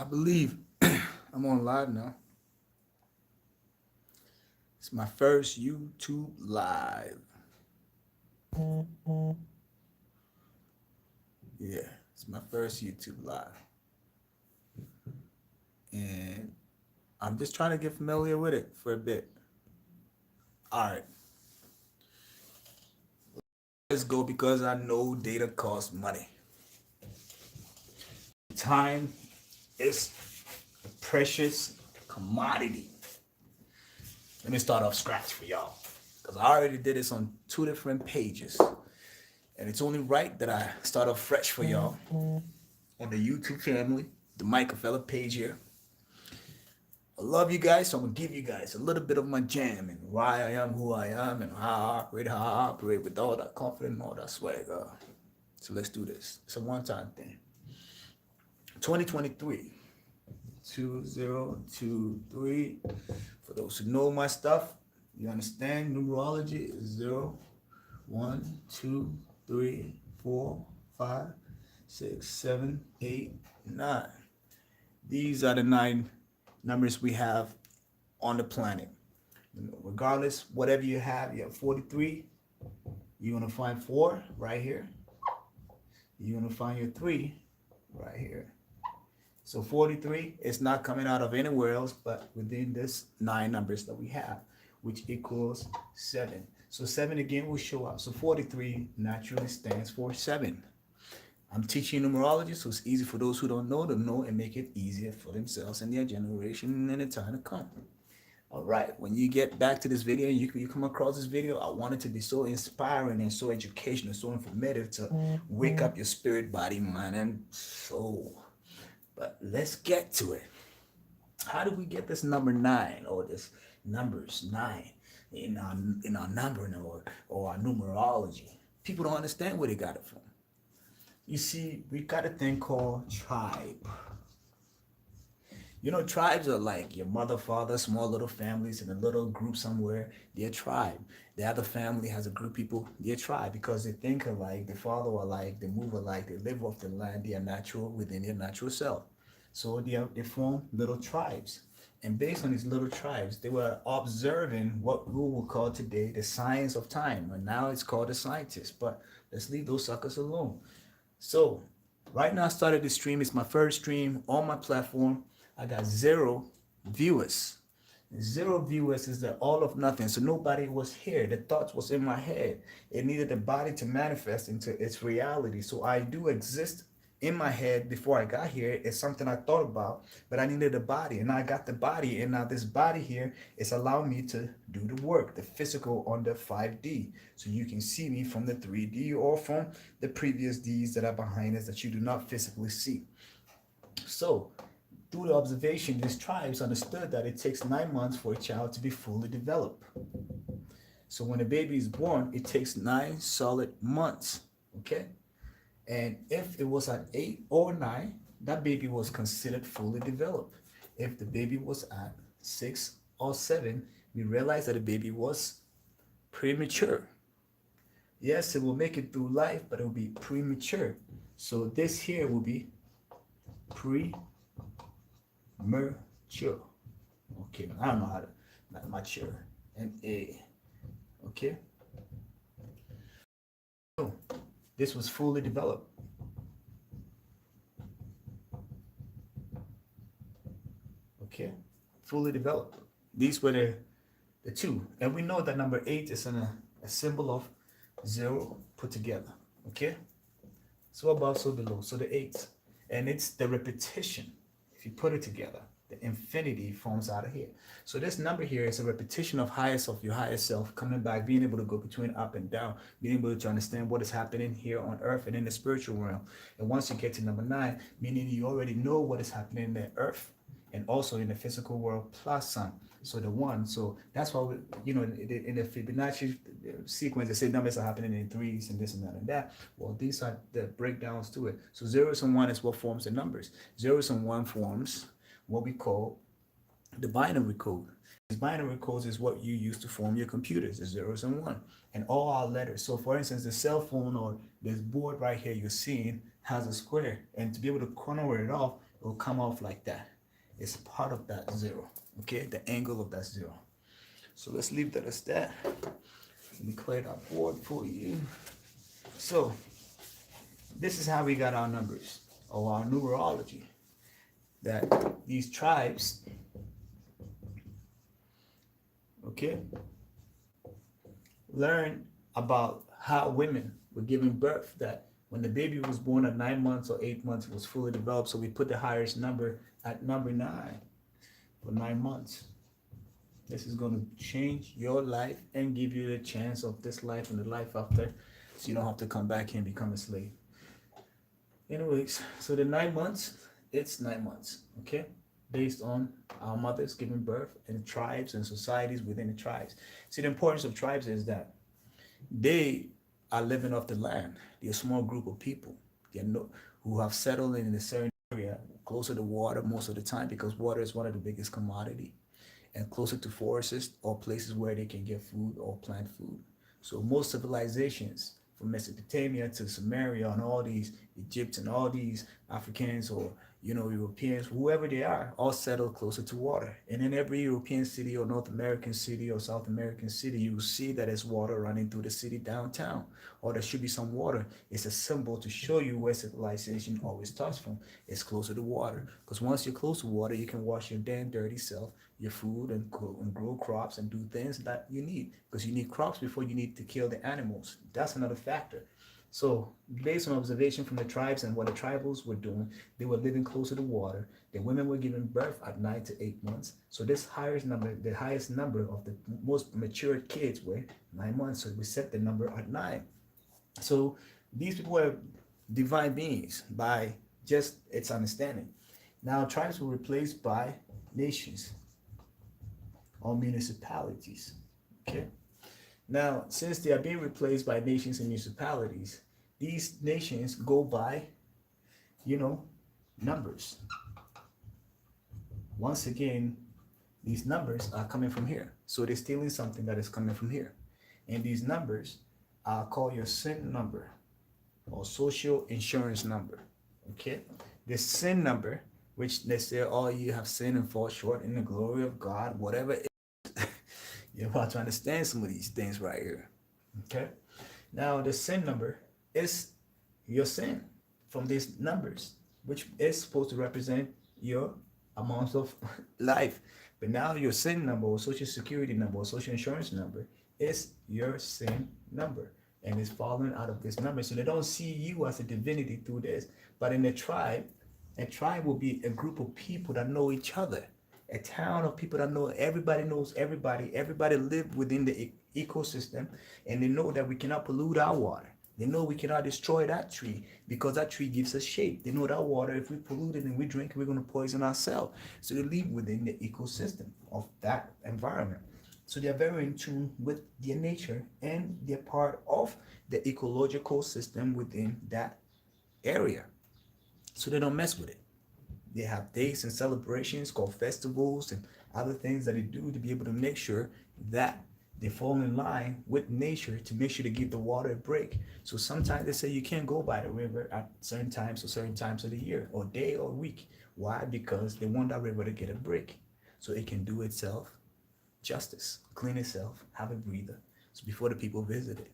I believe I'm on live now. It's my first YouTube live. Yeah, it's my first YouTube live. And I'm just trying to get familiar with it for a bit. All right, let's go because I know data costs money. Time is a precious commodity. Let me start off scratch for y'all because I already did this on two different pages. And it's only right that I start off fresh for y'all on the YouTube family, the Micafella page here. I love you guys, so I'm gonna give you guys a little bit of my jam and why I am who I am and how I operate with all that confidence and all that swagger. So let's do this. It's a one-time thing. 2023. 2023. For those who know my stuff, you understand numerology is 0, 1, 2, 3, 4, 5, 6, 7, 8, 9. These are the 9 numbers we have on the planet. Regardless, whatever you have 43. You're going to find 4 right here. You're going to find your 3 right here. So 43 is not coming out of anywhere else but within this 9 numbers that we have, which equals 7. So 7 again will show up. So 43 naturally stands for 7. I'm teaching numerology, so it's easy for those who don't know to know and make it easier for themselves and their generation and the time to come. All right, when you get back to this video, you come across this video, I want it to be so inspiring and so educational, so informative to wake up your spirit, body, mind, and soul. But let's get to it. How did we get this number 9 or this numbers 9 in our numbering or our numerology? People don't understand where they got it from. You see, we got a thing called tribe. You know, tribes are like your mother, father, small little families in a little group somewhere. They're a tribe. The other family has a group of people. They're a tribe because they think alike, they follow alike, they move alike, they live off the land. They are natural within their natural self. So they form little tribes. And based on these little tribes, they were observing what we will call today the science of time. And now it's called the scientists. But let's leave those suckers alone. So right now I started this stream. It's my first stream on my platform. I got 0 viewers. 0 viewers is the all of nothing. So nobody was here. The thoughts was in my head. It needed the body to manifest into its reality. So I do exist in my head before I got here. It's something I thought about, but I needed a body, and I got the body, and now this body here is allowing me to do the work, the physical on the 5D. So you can see me from the 3D or from the previous Ds that are behind us that you do not physically see. So through the observation, these tribes understood that it takes 9 months for a child to be fully developed. So when a baby is born, it takes 9 solid months, okay? And if it was at 8 or 9, that baby was considered fully developed. If the baby was at 6 or 7, we realized that the baby was premature. Yes, it will make it through life, but it will be premature. So this here will be premature. Okay, I don't know how to, not mature. M-A. Okay. So this was fully developed. Okay, fully developed. These were the 2. And we know that number 8 is a symbol of 0 put together. Okay, so above, so below. So the 8. And it's the repetition. If you put it together, the infinity forms out of here. So this number here is a repetition of your higher self coming back, being able to go between up and down, being able to understand what is happening here on earth and in the spiritual realm. And once you get to number 9, meaning you already know what is happening in the earth and also in the physical world plus some. So the 1, so that's why in the Fibonacci sequence, they say numbers are happening in 3s and this and that and that. Well, these are the breakdowns to it. So 0s and 1 is what forms the numbers. 0s and 1 forms what we call the binary code. This binary code is what you use to form your computers, the 0s and 1, and all our letters. So for instance, the cell phone or this board right here you're seeing has a square, and to be able to corner it off, it will come off like that. It's part of that zero, okay? The angle of that zero. So let's leave that as that. Let me clear that board for you. So this is how we got our numbers, or our numerology. That these tribes, okay, learn about how women were giving birth, that when the baby was born at 9 months or 8 months, it was fully developed. So we put the highest number at number 9 for 9 months. This is going to change your life and give you the chance of this life and the life after, so you don't have to come back here and become a slave. Anyways, so the 9 months, it's 9 months, okay? Based on our mothers giving birth and tribes and societies within the tribes. See, the importance of tribes is that they are living off the land. They're a small group of people, who have settled in a certain area closer to water most of the time, because water is one of the biggest commodity, and closer to forests or places where they can get food or plant food. So most civilizations from Mesopotamia to Samaria and all these Egypt and all these Africans or Europeans, whoever they are, all settled closer to water. And in every European city or North American city or South American city, you will see that there's water running through the city downtown, or there should be some water. It's a symbol to show you where civilization always starts from. It's closer to water, because once you're close to water, you can wash your damn dirty self, your food, and grow crops and do things that you need, because you need crops before you need to kill the animals. That's another factor. So, based on observation from the tribes and what the tribals were doing, they were living closer to water. The women were giving birth at 9 to 8 months. So this highest number, the highest number of the most mature kids were 9 months. So we set the number at 9. So these people were divine beings by just its understanding. Now tribes were replaced by nations or municipalities. Okay. Now, since they are being replaced by nations and municipalities, these nations go by, numbers. Once again, these numbers are coming from here. So they're stealing something that is coming from here. And these numbers are called your SIN number or social insurance number. Okay? The SIN number, which they say, oh, you have sinned and fall short in the glory of God, whatever it is. You're about to understand some of these things right here. Okay? Now, the SIN number is your sin from these numbers, which is supposed to represent your amount of life. But now your SIN number or social security number or social insurance number is your SIN number. And it's falling out of this number. So they don't see you as a divinity through this. But in a tribe will be a group of people that know each other. A town of people that knows everybody. Everybody live within the ecosystem, and they know that we cannot pollute our water. They know we cannot destroy that tree because that tree gives us shade. They know that water, if we pollute it and we drink it, we're going to poison ourselves. So they live within the ecosystem of that environment. So they're very in tune with their nature, and they're part of the ecological system within that area. So they don't mess with it. They have days and celebrations called festivals and other things that they do to be able to make sure that they fall in line with nature, to make sure to give the water a break. So sometimes they say you can't go by the river at certain times or certain times of the year or day or week. Why? Because they want that river to get a break so it can do itself justice, clean itself, have a breather. So before the people visit it.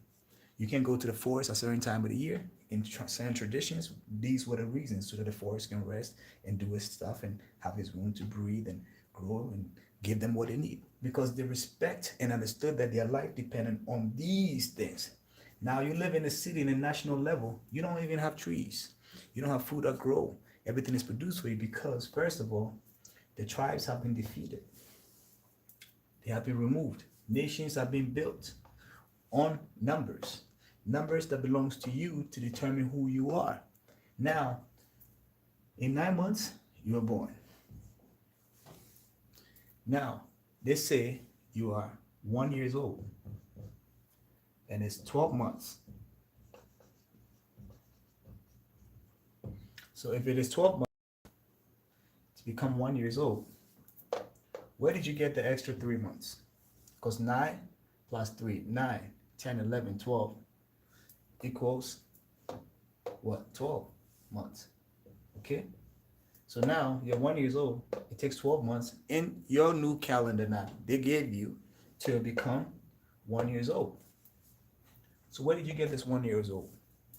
You can go to the forest at a certain time of the year. In certain traditions, these were the reasons, so that the forest can rest and do its stuff and have its room to breathe and grow and give them what they need. Because they respect and understood that their life depended on these things. Now you live in a city in a national level, you don't even have trees. You don't have food that grow. Everything is produced for you because, first of all, the tribes have been defeated. They have been removed. Nations have been built on numbers that belongs to you to determine who you are. Now, in 9 months, you are born. Now, they say you are 1 year old, and it's 12 months. So if it is 12 months to become 1 year old, where did you get the extra 3 months? Because 9 plus 3, 9, 10, 11, 12 equals what? 12 months. Okay? So now you're 1 years old. It takes 12 months in your new calendar now they gave you to become 1 years old. So where did you get this 1 years old?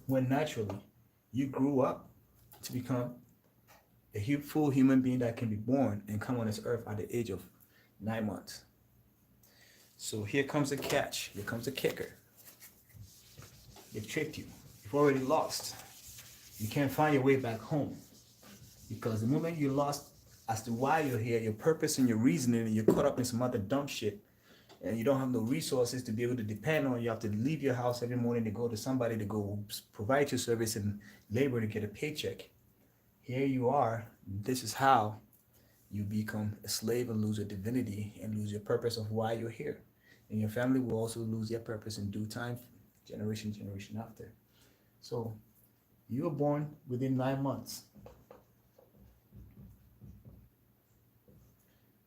When naturally you grew up to become a full human being that can be born and come on this earth at the age of 9 months. So here comes the catch. Here comes the kicker. They've tricked you. You've already lost. You can't find your way back home. Because the moment you lost as to why you're here, your purpose and your reasoning, and you're caught up in some other dumb shit, and you don't have no resources to be able to depend on, you have to leave your house every morning to go to somebody to go provide your service and labor to get a paycheck. Here you are. This is how you become a slave and lose your divinity and lose your purpose of why you're here. And your family will also lose their purpose in due time, generation after. So you were born within 9 months.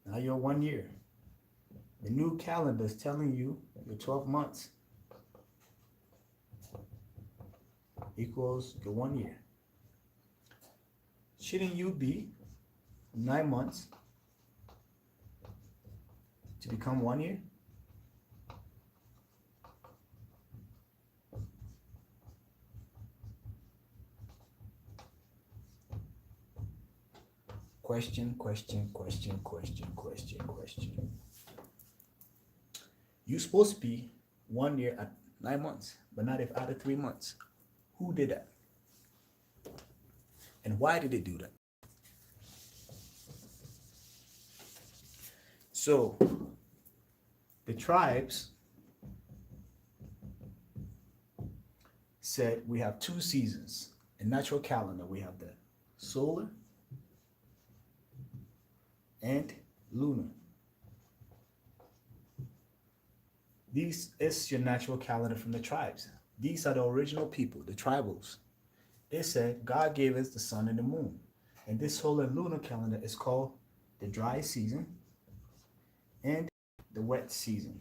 Now you're 1 year. The new calendar is telling you that your 12 months equals your 1 year. Shouldn't you be 9 months to become 1 year? Question. You're supposed to be 1 year at 9 months, but not if out of 3 months. Who did that? And why did they do that? So the tribes said we have two seasons. In natural calendar, we have the solar and lunar. This is your natural calendar from the tribes. These are the original people, the tribals. They said God gave us the sun and the moon. And this solar and lunar calendar is called the dry season and the wet season.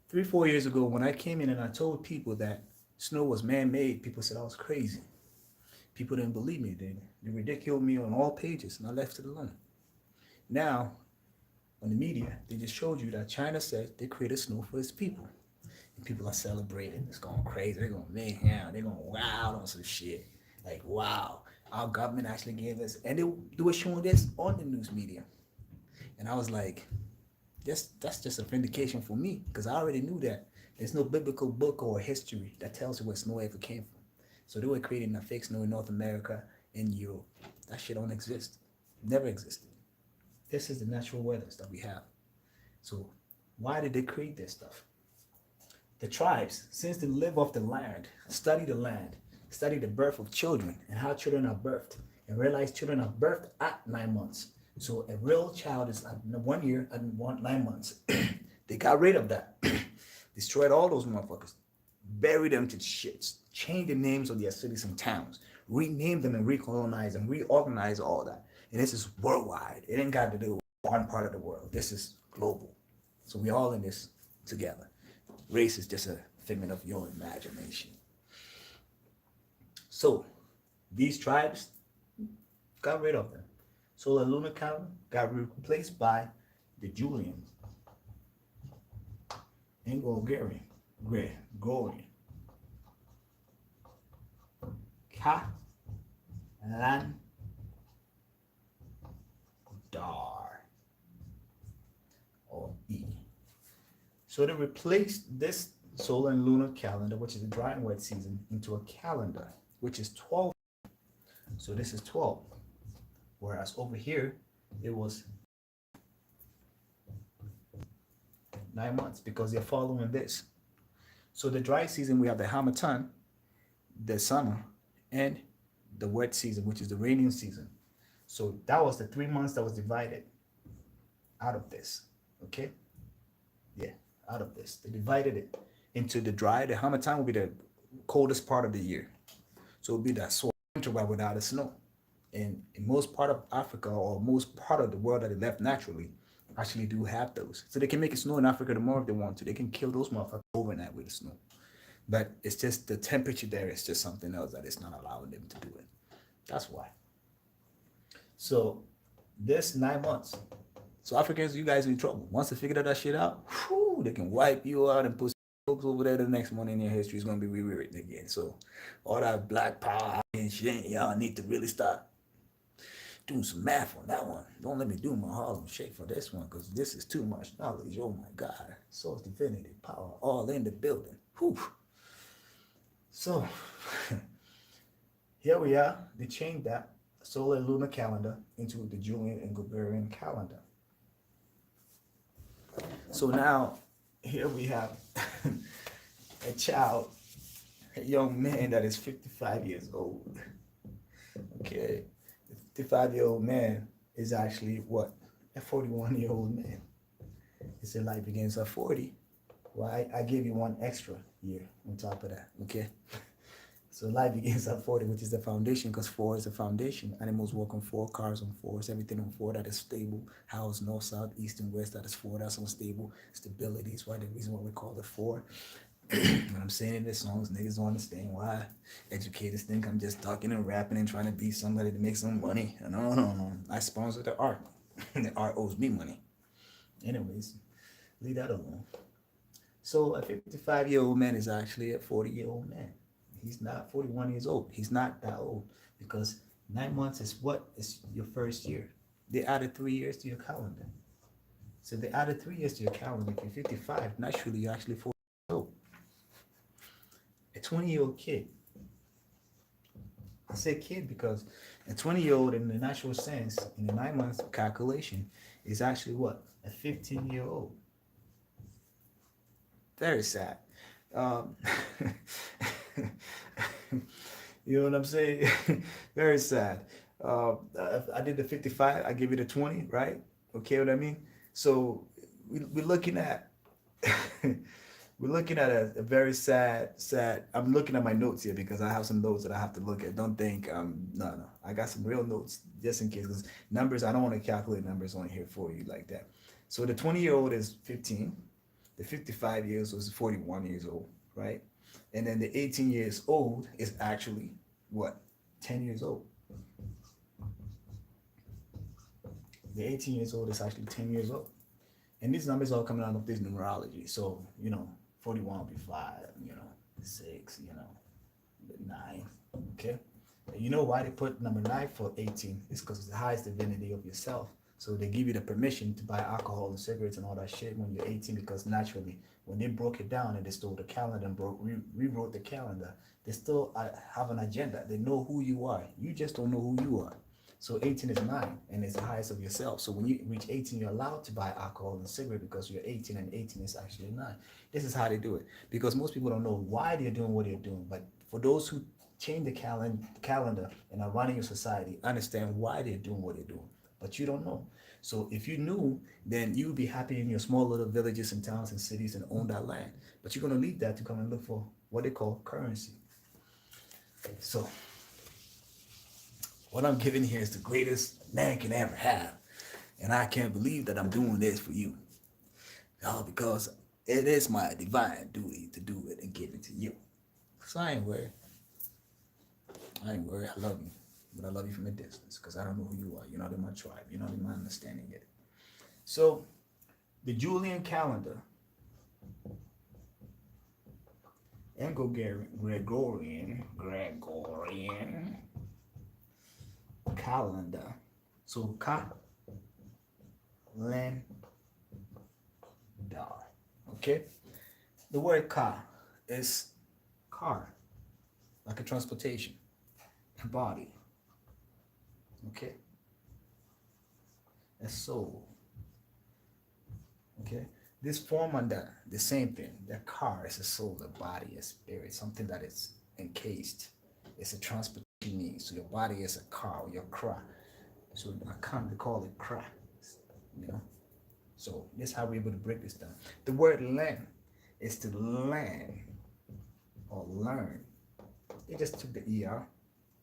3, 4 years ago, when I came in and I told people that snow was man-made, people said I was crazy. People didn't believe me. They ridiculed me on all pages, and I left it alone. Now, on the media, they just showed you that China said they created snow for its people. And people are celebrating. It's going crazy. They're going mayhem. They're going wild on some shit. Like, wow, our government actually gave us. And they were showing this on the news media. And I was like, that's just a vindication for me, because I already knew that there's no biblical book or history that tells you where snow ever came from. So they were creating a fake snow in North America and Europe. That shit don't exist. Never existed. This is the natural weathers that we have. So why did they create this stuff? The tribes, since they live off the land, study the birth of children and how children are birthed, and realize children are birthed at 9 months. So a real child is at 1 year and 9 months. They got rid of that. Destroyed all those motherfuckers. Buried them to shits. Changed the names of their cities and towns. Renamed them and recolonized and reorganized all that. And this is worldwide. It ain't got to do with one part of the world. This is global. So we all in this together. Race is just a figment of your imagination. So these tribes got rid of them. So the lunar calendar got replaced by the Julian and Gregorian. Calendar. Or E. So they replaced this solar and lunar calendar, which is the dry and wet season, into a calendar, which is 12. So this is 12. Whereas over here, it was 9 months, because they're following this. So the dry season, we have the Hamatan, the summer, and the wet season, which is the raining season. So that was the 3 months that was divided out of this. Okay? Yeah, out of this. They divided it into the dry. The Hamatan will be the coldest part of the year. So it will be that sort of winter but without the snow. And in most part of Africa, or most part of the world that they left naturally, actually do have those. So they can make it snow in Africa tomorrow if they want to. They can kill those motherfuckers overnight with the snow. But it's just the temperature there is just something else that is not allowing them to do it. That's why. So this 9 months. So Africans, you guys are in trouble. Once they figure that shit out, whew, they can wipe you out and put folks over there. The next morning in your history is gonna be rewritten again. So all that black power and shit, y'all need to really start doing some math on that one. Don't let me do my Harlem Shake for this one, because this is too much knowledge. Oh my God. Source divinity, power, all in the building. Whew. So here we are. They changed that solar lunar calendar into the Julian and Gregorian calendar. So now here we have a child, a young man that is 55 years old. Okay. The 55-year-old man is actually what? A 41-year-old man. He said life begins at 40. Well, I gave you one extra year on top of that. Okay. So life begins at 40, which is the foundation, because 4 is the foundation. Animals walk on 4, cars on 4, everything on 4 that is stable. House, north, south, east, and west, that is 4, that's unstable. Stability is why the reason why we call it 4. When I'm saying in the songs, niggas don't understand why educators think I'm just talking and rapping and trying to be somebody to make some money. No. I sponsor the art. The art owes me money. Anyways, leave that alone. So a 55-year-old man is actually a 40-year-old man. He's not 41 years old. He's not that old, because 9 months is what? Is your first year. They added 3 years to your calendar. So they added 3 years to your calendar. If you're 55, naturally you're actually 40 years old. A 20-year-old kid. I say kid because a 20-year-old in the natural sense, in the 9 months calculation, is actually what? A 15-year-old. Very sad. Um, you know what I'm saying? Very sad. I did the 55, I give it a 20, right? Okay, what I mean? So we're looking at we're looking at a very sad. I'm looking at my notes here because I have some notes that I have to look at. Don't think no. I got some real notes just in case, because numbers, I don't want to calculate numbers on here for you like that. So the 20-year-old is 15. The 55 years old is 41 years old, right? And then the 18 years old is actually what? 10 years old. The 18 years old is actually 10 years old. And these numbers are coming out of this numerology. So, 41 will be 5, 6, 9, okay? And you know why they put number 9 for 18? It's because it's the highest divinity of yourself. So they give you the permission to buy alcohol and cigarettes and all that shit when you're 18, because naturally, when they broke it down and they stole the calendar and rewrote the calendar, they still have an agenda. They know who you are. You just don't know who you are. So 18 is 9, and it's the highest of yourself. So when you reach 18, you're allowed to buy alcohol and cigarette because you're 18, and 18 is actually 9. This is how they do it, because most people don't know why they're doing what they're doing. But for those who change the calendar and are running your society, understand why they're doing what they're doing. But you don't know. So if you knew, then you would be happy in your small little villages and towns and cities and own that land. But you're going to leave that to come and look for what they call currency. So what I'm giving here is the greatest man can ever have. And I can't believe that I'm doing this for you. Because it is my divine duty to do it and give it to you. So I ain't worried. I love you. But I love you from a distance, because I don't know who you are. You're not in my tribe. You're not in my understanding yet. So the Julian calendar and Gregorian calendar. So calendar. Okay? The word car is car, like a transportation, a body. Okay? A soul. Okay? This form under the same thing. The car is a soul, the body, a spirit, something that is encased. It's a transportation means. So your body is a car, or your cra. So I come to call it cra. So this is how we're able to break this down. The word learn is to learn or learn. They just took the ER.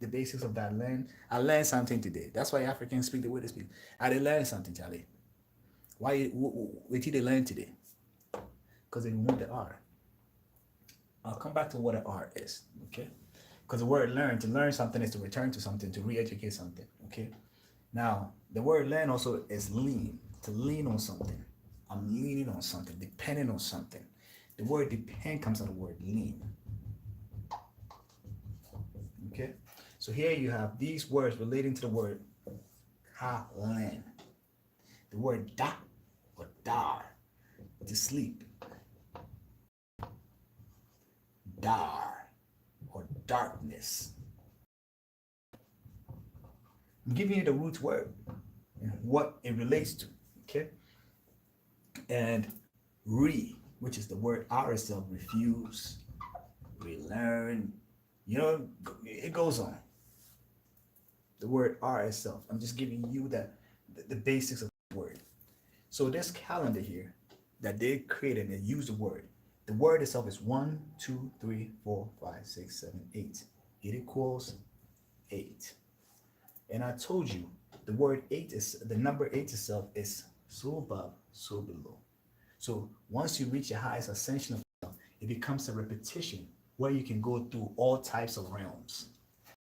The basics of that learn. I learned something today. That's why Africans speak the way they speak. I did learn something, Charlie. Why did they learn today? Because they remove the R. I'll come back to what an R is, okay? Because the word learn, to learn something is to return to something, to re-educate something. Okay. Now, the word learn also is lean, to lean on something. I'm leaning on something, depending on something. The word depend comes out of the word lean. Okay. So here you have these words relating to the word Kalan. The word da or dar, to sleep. Dar or darkness. I'm giving you the root word and what it relates to. Okay. And which is the word R itself, refuse, relearn. You know, it goes on. The word R itself. I'm just giving you the basics of the word. So this calendar here that they created and used the word. The word itself is 1, 2, 3, 4, 5, 6, 7, 8. It equals 8. And I told you the word 8 is the number 8 itself is so above, so below. So once you reach your highest ascension of self, it becomes a repetition where you can go through all types of realms,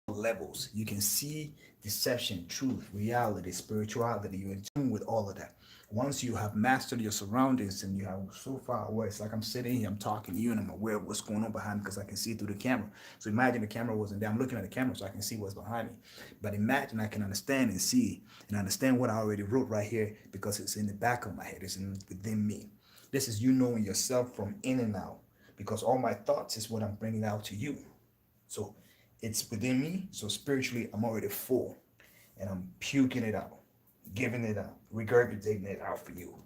levels. You can see deception, truth, reality, spirituality. You're in tune with all of that. Once you have mastered your surroundings and you have so far away, it's like I'm sitting here, I'm talking to you, and I'm aware of what's going on behind me because I can see through the camera. So imagine the camera wasn't there. I'm looking at the camera so I can see what's behind me. But imagine I can understand and see and understand what I already wrote right here because it's in the back of my head. It's within me. This is you knowing yourself from in and out because all my thoughts is what I'm bringing out to you. So it's within me. So spiritually, I'm already full and I'm puking it out, giving it out, regurgitating it out for you.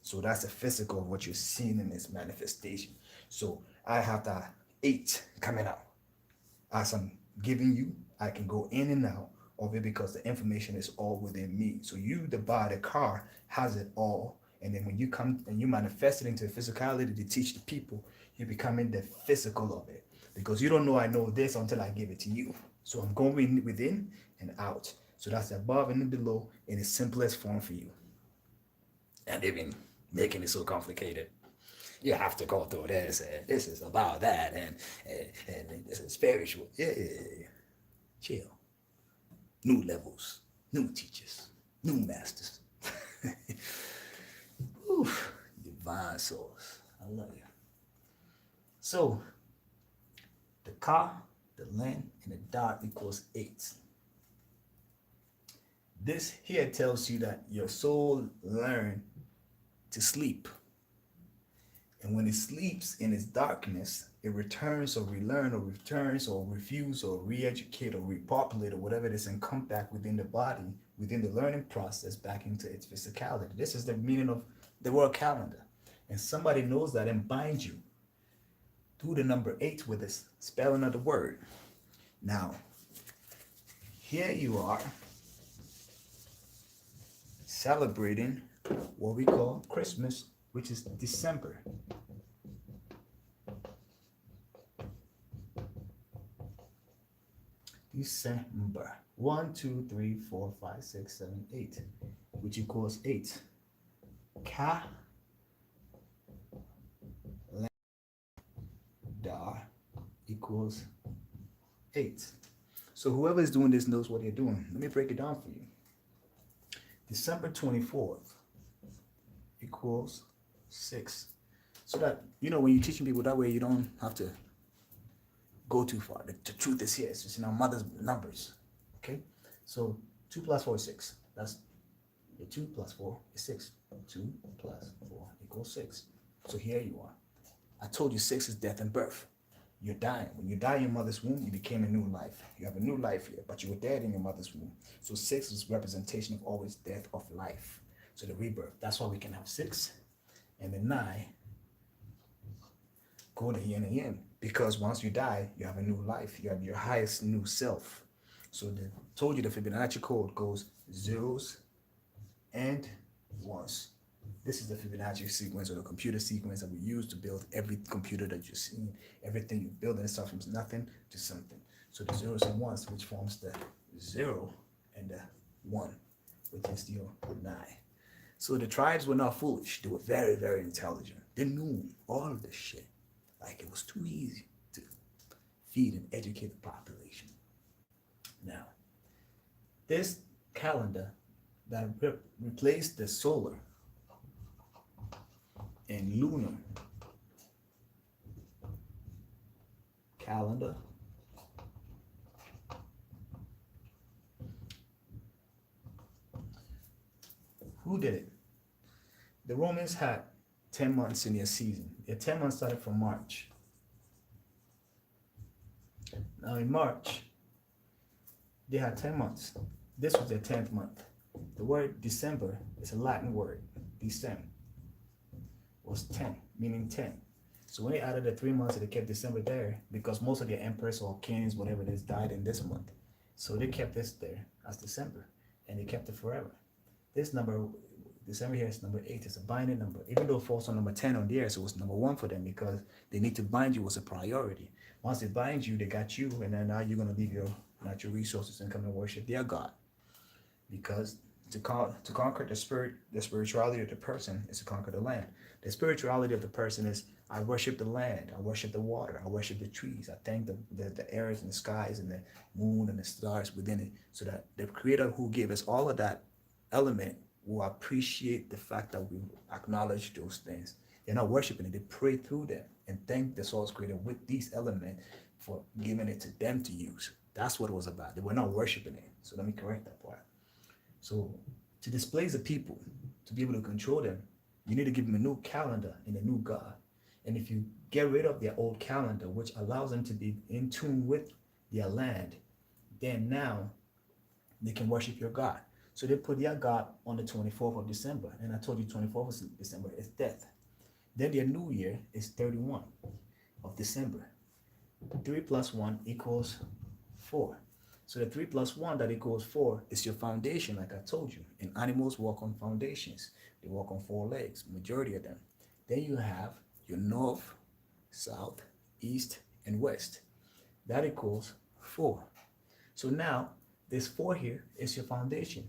So that's the physical of what you're seeing in this manifestation. So I have that 8 coming out. As I'm giving you, I can go in and out of it because the information is all within me. So you, the body, the car, has it all. And then when you come and you manifest it into physicality to teach the people, you're becoming the physical of it. Because you don't know I know this until I give it to you. So I'm going within and out. So that's the above and the below in its simplest form for you. And they've been making it so complicated. You have to go through this, and this is about that, and this is spiritual. Yeah. Chill. New levels, new teachers, new masters. Oof, divine souls. I love you. So, the ka, the len, and the dot equals 8. This here tells you that your soul learned to sleep. And when it sleeps in its darkness, it returns or relearn or returns or refuse or re-educate or repopulate or whatever it is and come back within the body, within the learning process back into its physicality. This is the meaning of the word calendar. And somebody knows that and binds you through the number 8 with this spelling of the word. Now, here you are celebrating what we call Christmas, which is December. December. 1, 2, 3, 4, 5, 6, 7, 8, which equals 8. Ka da equals 8. So whoever is doing this knows what they're doing. Let me break it down for you. December 24th equals 6. So that, you know, when you're teaching people that way, you don't have to go too far. The truth is here. It's just in our mother's numbers. Okay? So 2 plus 4 is 6. That's the 2 plus 4 is 6. 2 plus 4 equals 6. So here you are. I told you 6 is death and birth. You're dying. When you die in your mother's womb, you became a new life. You have a new life here, but you were dead in your mother's womb. So 6 is representation of always death of life. So the rebirth. That's why we can have 6 and the 9 go to yin and yin. Because once you die, you have a new life. You have your highest new self. So I told you the Fibonacci code goes 0s and 1s. This is the Fibonacci sequence or the computer sequence that we use to build every computer that you see. Everything you build and starts from nothing to something. So the 0s and 1s, which forms the 0 and the 1, which is your 9. So the tribes were not foolish. They were very, very intelligent. They knew all of this shit. Like it was too easy to feed and educate the population. Now, this calendar that replaced the solar and lunar calendar who did it? The Romans had 10 months in their season. Their 10 months started from March. Now in March, they had 10 months. This was their 10th month. The word December is a Latin word. Decem was 10, meaning 10. So when they added the 3 months, they kept December there because most of their emperors or kings, whatever it is, died in this month. So they kept this there as December, and they kept it forever. This number, December here is number 8. It's a binding number. Even though it falls on number 10 on there, so it was number 1 for them because they need to bind you was a priority. Once they bind you, they got you, and then now you're going to leave your natural resources and come and worship their God. Because to conquer the spirituality of the person is to conquer the land. The spirituality of the person is, I worship the land, I worship the water, I worship the trees, I thank the airs and the skies and the moon and the stars within it, so that the creator who gave us all of that element will appreciate the fact that we acknowledge those things. They're not worshiping it, they pray through them and thank the source creator with these elements for giving it to them to use. That's what it was about. They were not worshiping it. So let me correct that part. So to displace the people, to be able to control them, you need to give them a new calendar and a new God. And if you get rid of their old calendar, which allows them to be in tune with their land, then now they can worship your God. So they put their God on the 24th of December. And I told you 24th of December is death. Then their new year is 31 of December. 3 plus 1 equals 4. So the 3 plus 1 that equals 4 is your foundation, like I told you. And animals walk on foundations. They walk on 4 legs, majority of them. Then you have your north, south, east, and west. That equals 4. So now, this 4 here is your foundation.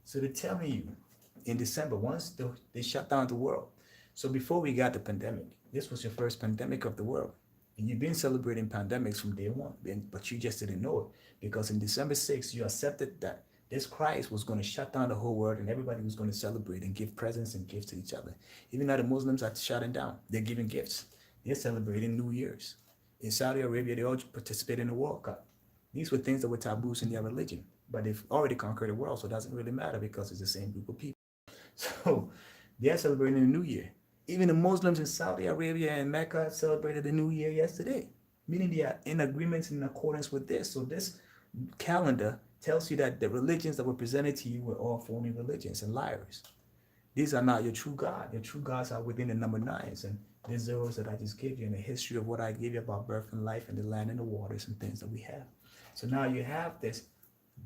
So they're telling you, in December, once they shut down the world. So before we got the pandemic, this was your first pandemic of the world. And you've been celebrating pandemics from day one, but you just didn't know it. Because in December 6th, you accepted that this Christ was going to shut down the whole world and everybody was going to celebrate and give presents and gifts to each other. Even now the Muslims are shutting down. They're giving gifts. They're celebrating New Year's. In Saudi Arabia, they all participate in the World Cup. These were things that were taboos in their religion. But they've already conquered the world, so it doesn't really matter because it's the same group of people. So they're celebrating the New Year. Even the Muslims in Saudi Arabia and Mecca celebrated the New Year yesterday, meaning they are in agreement and in accordance with this. So this calendar tells you that the religions that were presented to you were all phony religions and liars. These are not your true God. Your true gods are within the number 9s and the zeros that I just gave you and the history of what I gave you about birth and life and the land and the waters and things that we have. So now you have this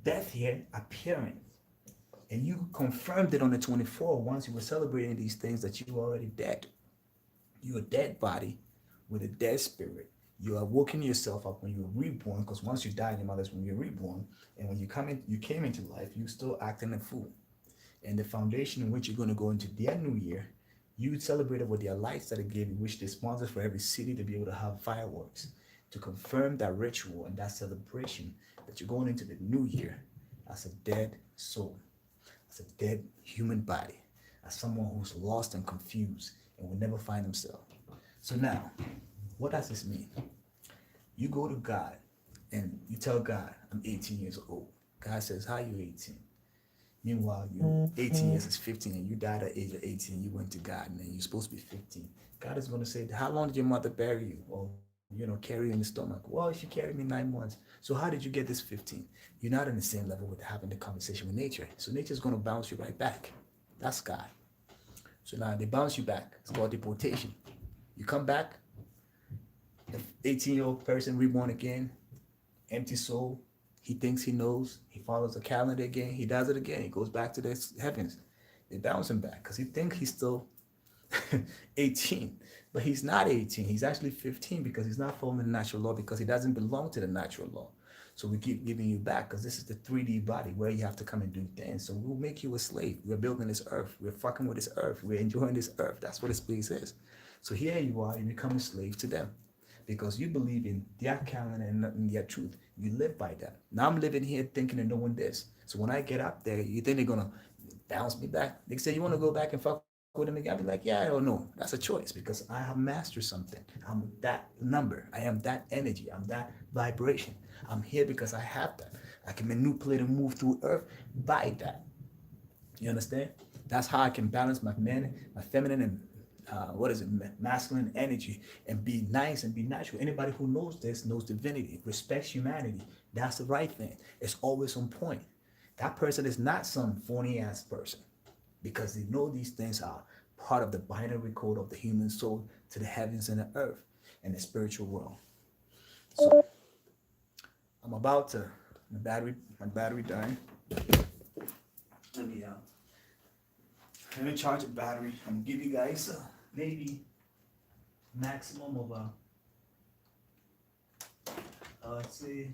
death here appearing. And you confirmed it on the 24th once you were celebrating these things that you were already dead. You're a dead body with a dead spirit. You are woken yourself up when you were reborn, because once you die in your mother's when you're reborn, and when you came into life, you still acting a fool. And the foundation in which you're going to go into their new year, you celebrated with their lights that they gave you, which they sponsored for every city to be able to have fireworks, to confirm that ritual and that celebration that you're going into the new year as a dead soul. As a dead human body, as someone who's lost and confused and will never find himself. So now, what does this mean? You go to God and you tell God, I'm 18 years old. God says, how are you 18? Meanwhile, you 18 years is 15 and you died at the age of 18. You went to God and then you're supposed to be 15. God is going to say, how long did your mother bury you? Or carry you in the stomach. Well, she carried me 9 months. So how did you get this 15? You're not in the same level with having the conversation with nature. So nature's going to bounce you right back. That's God. So now they bounce you back. It's called deportation. You come back, the 18-year-old person reborn again, empty soul. He thinks he knows. He follows the calendar again. He does it again. He goes back to the heavens. They bounce him back because he thinks he's still 18, but he's not 18. He's actually 15 because he's not following the natural law because he doesn't belong to the natural law. So we keep giving you back because this is the 3D body where you have to come and do things. So we'll make you a slave. We're building this earth. We're fucking with this earth. We're enjoying this earth. That's what this place is. So here you are. You become a slave to them. because you believe in their calendar and not in their truth. You live by that. Now I'm living here thinking and knowing this. So when I get up there, you think they're gonna bounce me back? They say you want to go back and fuck with them again. I'll be like, yeah, I don't know. That's a choice because I have mastered something. I'm that number. I am that energy. I'm that vibration. I'm here because I have that. I can manipulate and move through earth by that. You understand? That's how I can balance my feminine and masculine energy, and be nice and be natural. Anybody who knows this knows divinity, respects humanity. That's the right thing. It's always on point. That person is not some phony ass person because they know these things are part of the binary code of the human soul to the heavens and the earth and the spiritual world. So I'm about to my battery dying. Let me let me charge the battery. I'm gonna give you guys maybe maximum of let's see